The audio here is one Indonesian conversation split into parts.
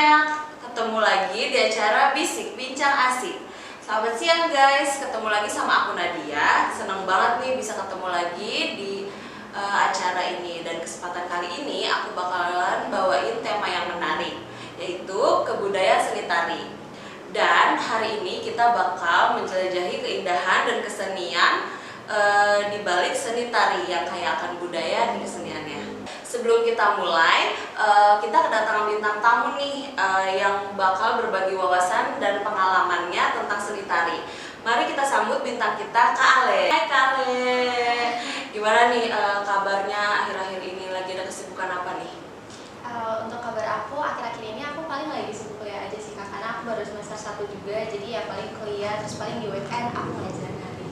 semuanya, ketemu lagi di acara Bisik Bincang Asik. Selamat siang guys, ketemu lagi sama aku Nadia. Senang banget nih bisa ketemu lagi di acara ini. Dan kesempatan kali ini aku bakalan bawain tema yang menarik, yaitu kebudayaan seni tari. Dan hari ini kita bakal menjelajahi keindahan dan kesenian di balik seni tari yang kaya akan budaya dan keseniannya. Sebelum kita mulai, kita kedatangan bintang tamu nih yang bakal berbagi wawasan dan pengalamannya tentang seni tari. Mari kita sambut bintang kita, Kak Ale. Hai Kak Ale, gimana nih kabarnya akhir-akhir ini? Lagi ada kesibukan apa nih? Untuk kabar aku, akhir-akhir ini aku paling lagi sibuk kuliah aja sih Kak, karena aku baru semester 1 juga, jadi ya paling kuliah, terus paling di weekend aku ngajar nari.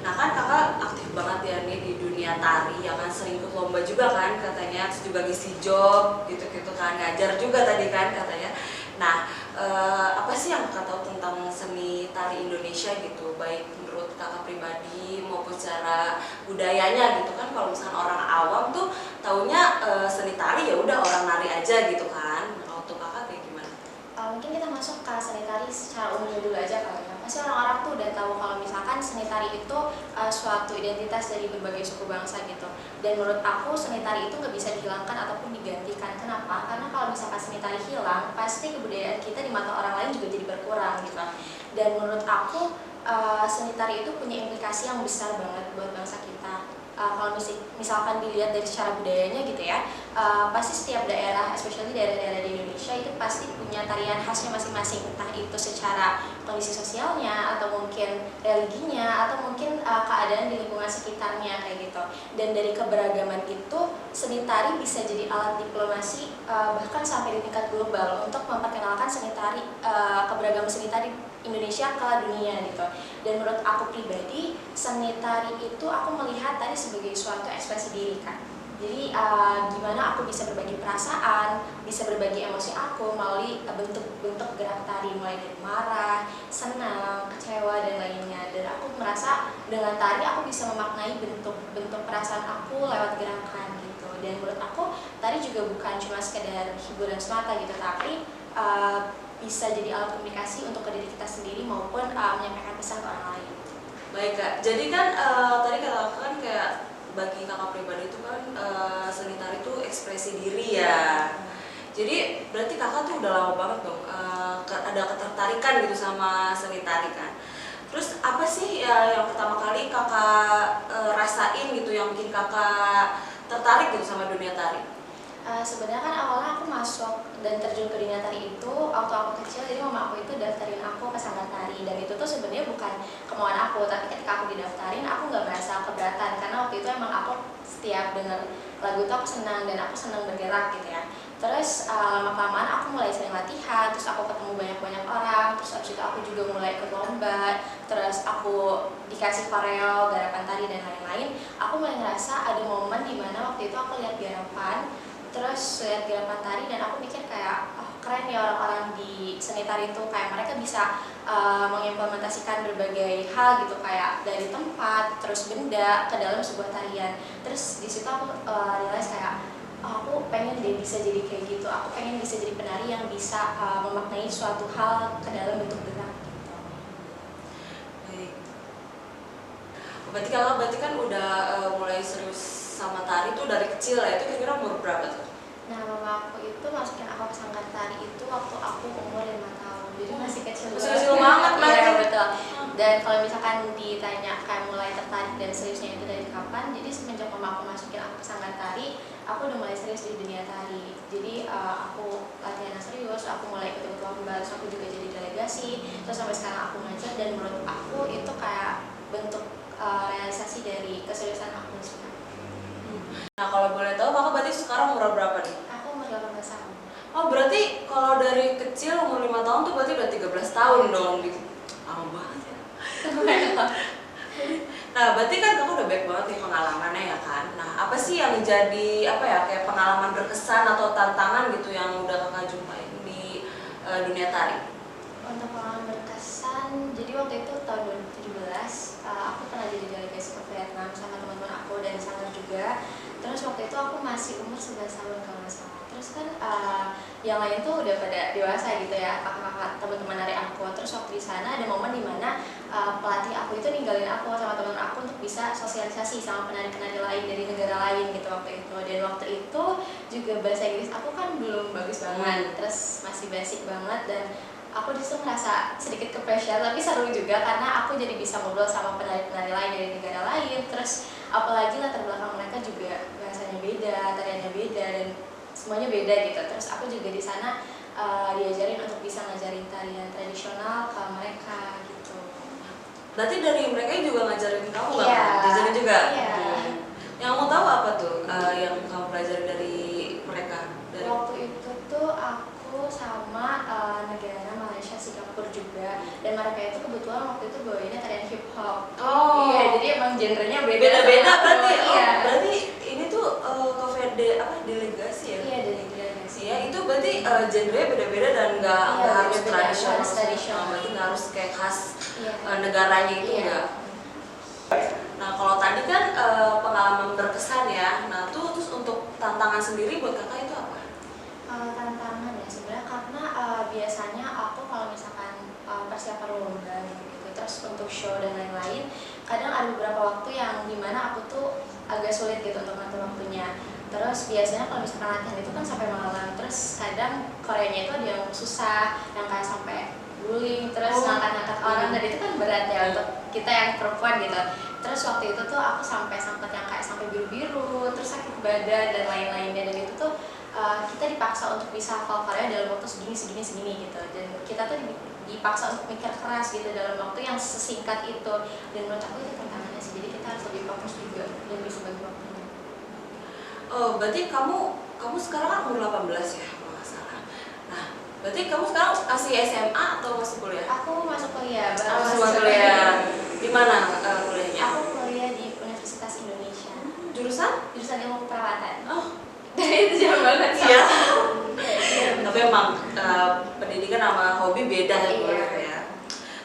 Nah kan kakak aktif banget ya nih di dunia tari, ya kan sering ikut lomba juga kan katanya, terus juga ngisi job gitu-gitu kan, ngajar juga tadi kan katanya. Nah apa sih yang kakak tahu tentang seni tari Indonesia gitu, baik menurut kakak pribadi maupun secara budayanya gitu kan? Kalau misalkan orang awam tuh taunya seni tari ya udah orang nari aja gitu kan. Nah, untuk kakak kayak gimana? Mungkin kita masuk ke seni tari secara umum dulu aja kali ya. Pasti orang-orang tuh udah tahu kalau misalkan seni tari itu suatu identitas dari berbagai suku bangsa gitu. Dan menurut aku seni tari itu nggak bisa dihilangkan ataupun digantikan. Kenapa? Karena kalau misalkan seni tari hilang, pasti kebudayaan kita di mata orang lain juga jadi berkurang gitu. Dan menurut aku seni tari itu punya implikasi yang besar banget buat bangsa kita. Kalau misalkan dilihat dari secara budayanya gitu ya, pasti setiap daerah, especially daerah-daerah di Indonesia itu pasti punya tarian khasnya masing-masing, entah itu secara kondisi sosialnya atau mungkin religinya atau mungkin keadaan di lingkungan sekitarnya kayak gitu. Dan dari keberagaman itu seni tari bisa jadi alat diplomasi bahkan sampai di tingkat global untuk memperkenalkan seni tari, keberagaman seni tari Indonesia ke dunia gitu. Dan menurut aku pribadi, seni tari itu aku melihat tadi sebagai suatu ekspresi diri kan. Jadi gimana aku bisa berbagi perasaan, bisa berbagi emosi aku melalui bentuk-bentuk gerak tari, mulai dari marah, senang, kecewa dan lainnya. Dan aku merasa dengan tari aku bisa memaknai bentuk-bentuk perasaan aku lewat gerakan gitu. Dan menurut aku tari juga bukan cuma sekedar hiburan semata gitu, tapi bisa jadi alat komunikasi untuk ke diri kita sendiri maupun menyampaikan pesan ke orang lain. Baik Kak, jadi kan tadi kakak kan kayak bagi kakak pribadi itu kan seni tari itu ekspresi diri ya. Jadi berarti kakak tuh udah lama banget dong ada ketertarikan gitu sama seni tari kan. Terus apa sih yang pertama kali kakak rasain gitu yang bikin kakak tertarik gitu sama dunia tari? Sebenarnya kan awalnya aku masuk dan terjun ke dunia tari itu waktu aku kecil, jadi mama aku itu daftarin aku ke sanggar tari, dan itu tuh sebenarnya bukan kemauan aku, tapi ketika aku didaftarin aku nggak merasa keberatan karena waktu itu emang aku setiap denger lagu itu aku senang dan aku senang bergerak gitu ya. Terus lama-kelamaan aku mulai sering latihan, terus aku ketemu banyak-banyak orang, terus abis itu aku juga mulai ikut lomba, terus aku dikasih koreo, garapan tari dan lain-lain. Aku mulai ngerasa ada momen dimana waktu itu aku lihat garapan, terus lihat gerakan tari dan aku mikir kayak keren ya orang-orang di seni tari itu, kayak mereka bisa mengimplementasikan berbagai hal gitu, kayak dari tempat terus benda ke dalam sebuah tarian. Terus di situ aku realize kayak aku pengen deh bisa jadi kayak gitu, aku pengen bisa jadi penari yang bisa memaknai suatu hal ke dalam bentuk gerak gitu. Baik. Berarti kan udah mulai serius sama tari tuh dari kecil ya, itu kira-kira umur berapa tuh? Nah, mama aku itu masukin aku ke sanggar tari itu waktu aku umur 5 tahun, jadi masih kecil banget. Iya betul. Dan kalau misalkan ditanya kayak mulai tertarik dan seriusnya itu dari kapan, jadi semenjak mama aku masukin aku ke sanggar tari, aku udah mulai serius di dunia tari. Jadi aku latihan serius, aku mulai ikut lomba, terus aku juga jadi delegasi, terus sampai sekarang aku ngajar, dan menurut aku itu kayak bentuk realisasi dari keseriusan aku sekarang. Nah kalau boleh tahu kakak berarti sekarang umur berapa nih? Aku umur 18 tahun. Oh berarti kalau dari kecil umur 5 tahun tuh berarti udah 13 tahun dong. Lama banget ya. Nah berarti kan kakak udah banyak banget nih pengalamannya ya kan. Nah apa sih yang jadi apa ya kayak pengalaman berkesan atau tantangan gitu yang udah kakak jumpain di dunia tari? Untuk pengalaman berkesan, jadi waktu itu tahun 2017 aku pernah jadi delegasi ke Vietnam sama teman-teman aku dari sanggar juga. Terus waktu itu aku masih umur 11 tahun kalau nggak salah. Terus kan yang lain tuh udah pada dewasa gitu ya, kakak-kakak teman-teman dari aku. Terus waktu di sana ada momen dimana pelatih aku itu ninggalin aku sama teman aku untuk bisa sosialisasi sama penari-penari lain dari negara lain gitu waktu itu. Dan waktu itu juga bahasa Inggris aku kan belum bagus banget, terus masih basic banget, dan aku disitu merasa sedikit ke-pressure, tapi seru juga karena aku jadi bisa ngobrol sama penari-penari lain dari negara lain. Terus apalagi latar belakang mereka juga bahasanya beda, tariannya beda, dan semuanya beda gitu. Terus aku juga di sana diajarin untuk bisa ngajarin tarian tradisional ke mereka gitu. Berarti dari mereka juga ngajarin kamu nggak? Iya. Diajarin juga? Iya. Yang mau tahu apa tuh yang kamu pelajari dari mereka? Dari... Waktu itu tuh aku sama negara Malaysia, Singapura juga, dan mereka itu kebetulan waktu itu bawainnya tarian hip hop. Oh. Iya, jadi emang genrenya beda. Beda-beda berarti. Iya. Berarti ini tuh delegasi ya? Iya, delegasi. Ya, itu berarti genre beda-beda dan nggak harus beda-beda, tradisional. harus tradisional. Berarti nggak harus kayak khas Iya. negaranya itu Iya. enggak. Nah, kalau tadi kan pengalaman berkesan ya. Nah, tuh terus untuk tantangan sendiri buat kakak itu apa? Tantangan ya sebenarnya karena biasanya aku kalau misalkan persiapan lomba gitu, terus untuk show dan lain-lain, kadang ada beberapa waktu yang dimana aku tuh agak sulit gitu untuk ngatur waktunya. Terus biasanya kalau misalkan latihan itu kan sampai malam, terus kadang koreanya itu ada yang susah, yang kayak sampai bullying, terus ngangkat-ngangkat orang, dan itu kan berat ya untuk kita yang perempuan gitu. Terus waktu itu tuh aku sampai sempet yang kayak sampai biru-biru, terus sakit badan dan lain-lainnya, dan itu tuh kita dipaksa untuk bisa hafal Korea dalam waktu segini gitu, dan kita tuh dipaksa untuk mikir keras gitu dalam waktu yang sesingkat itu, dan menurut aku itu tantangannya sih. Jadi kita harus lebih fokus juga dan bisa bagi waktunya. Oh, berarti kamu sekarang kan umur 18 ya, kalau nggak salah. Nah, berarti kamu sekarang masih SMA atau masih kuliah? Aku masuk kuliah, Masuk kuliah. Di mana kuliahnya? Aku kuliah di Universitas Indonesia. Jurusan Ilmu Perawatan. Oh, Dari itu jauh banget. iya. Tapi emang pendidikan sama hobi beda ya.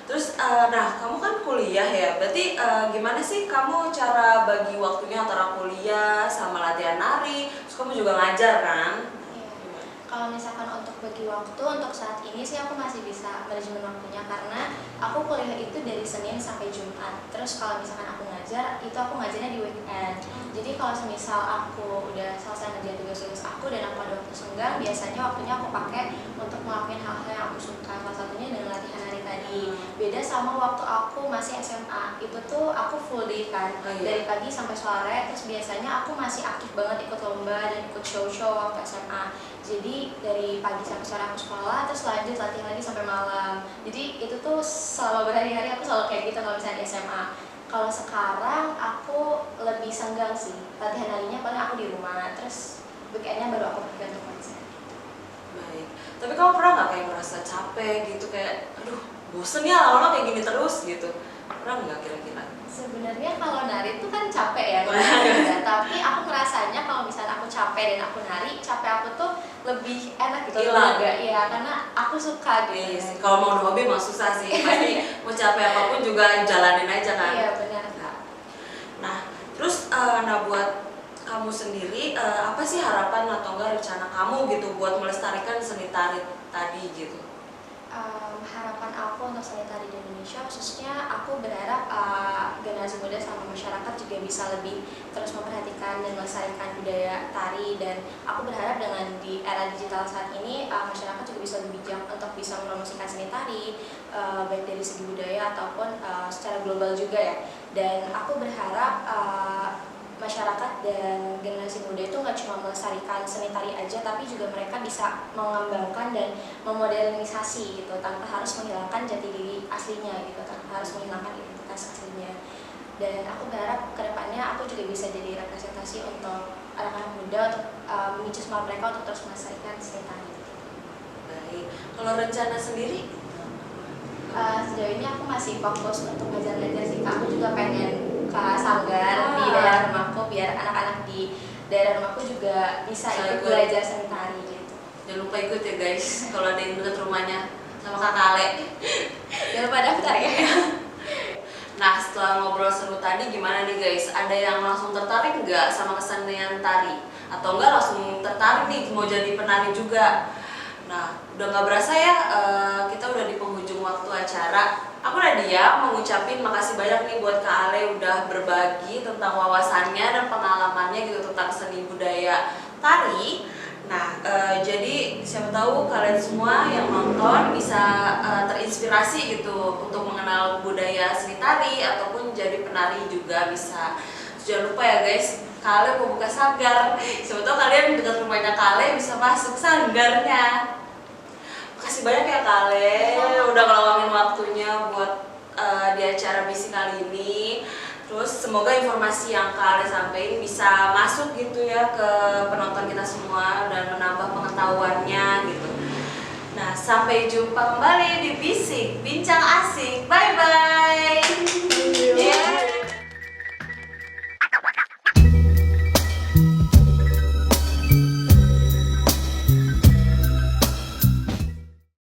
Terus, nah kamu kan kuliah ya, berarti gimana sih kamu cara bagi waktunya antara kuliah sama latihan nari? Terus kamu juga ngajar kan? Iya. Kalau misalkan untuk bagi waktu, untuk saat ini sih aku masih bisa manajemen waktunya karena aku kuliah itu dari Senin sampai Jumat. Terus kalau misalkan aku ngajar, itu aku ngajarnya di weekend. Jadi kalau semisal aku udah selesai ngerjain tugas-tugas aku dan aku ada waktu senggang, biasanya waktunya aku pakai untuk ngelakuin hal-hal yang aku suka. Salah satunya dengan latihan nari tadi. Beda sama waktu aku masih SMA, itu tuh aku full day kan, dari pagi sampai sore. Terus biasanya aku masih aktif banget ikut lomba dan ikut show-show waktu SMA. Jadi dari pagi sampai sore aku sekolah, terus lanjut latihan lagi sampai malam. Jadi itu tuh selama berhari-hari aku selalu kayak gitu kalau misalnya di SMA. Kalau sekarang aku lebih senggang sih, latihan narinya paling aku di rumah, terus weekendnya baru aku pergi untuk konser. Baik. Tapi kamu pernah nggak kayak merasa capek gitu, kayak aduh bosen ya lama-lama kayak gini terus gitu? Pernah nggak kira-kira? Sebenarnya kalau nari itu kan capek ya, tapi aku ngerasanya kalau misalnya aku capek dan aku nari, capek aku tuh lebih enak gitu. Iya, karena aku suka gitu. Yes. Kalau mau hobi emang susah sih, pasti mau capek apapun juga jalanin aja kan. Iya benar Kak. Nah, terus buat kamu sendiri apa sih harapan atau enggak rencana kamu gitu buat melestarikan seni tari tadi gitu? Harapan aku untuk seni tari di Indonesia, khususnya aku berharap generasi muda sama masyarakat juga bisa lebih terus memperhatikan dan melestarikan budaya tari, dan aku berharap dengan di era digital saat ini masyarakat juga bisa lebih bijak untuk bisa mempromosikan seni tari baik dari segi budaya ataupun secara global juga ya. Dan aku berharap masyarakat dan generasi muda itu nggak cuma melestarikan seni tari aja, tapi juga mereka bisa mengembangkan dan memodernisasi gitu, tanpa harus menghilangkan jati diri aslinya gitu, tanpa harus menghilangkan identitas aslinya. Dan aku berharap kedepannya aku juga bisa jadi representasi untuk anak-anak muda untuk memicu semangat mereka untuk terus melestarikan seni tari. Baik. Kalau rencana sendiri? Sejauh ini aku masih fokus untuk ngajar-ngajar sih Kak. Aku juga pengen ke sanggar di daerah rumahku biar anak-anak di daerah rumahku juga bisa ikut belajar seni tari gitu. Jangan lupa ikut ya guys, kalau ada yang dekat rumahnya sama Kak Ale. Jangan lupa daftar ya. Nah, setelah ngobrol seru tadi gimana nih guys? Ada yang langsung tertarik nggak sama kesenian tari? Atau enggak langsung tertarik nih mau jadi penari juga? Nah, udah nggak berasa ya, kita udah di penghujung waktu acara. Aku Nadia mau ngucapin makasih banyak nih buat Kak Ale udah berbagi tentang wawasannya dan pengalamannya gitu tentang seni budaya tari. Nah, jadi siapa tahu kalian semua yang nonton bisa terinspirasi gitu untuk mengenal budaya seni tari ataupun jadi penari juga bisa. Jangan lupa ya guys, Kale mau buka sanggar. Siapa tahu kalian dekat rumahnya Kale bisa masuk sanggarnya. Makasih banyak ya Kale, udah ngeluangin waktunya buat di acara Bisik kali ini. Terus semoga informasi yang Kale sampaikan bisa masuk gitu ya ke penonton kita semua dan menambah pengetahuannya gitu. Nah, sampai jumpa kembali di Bisik Bincang Asik. Bye bye.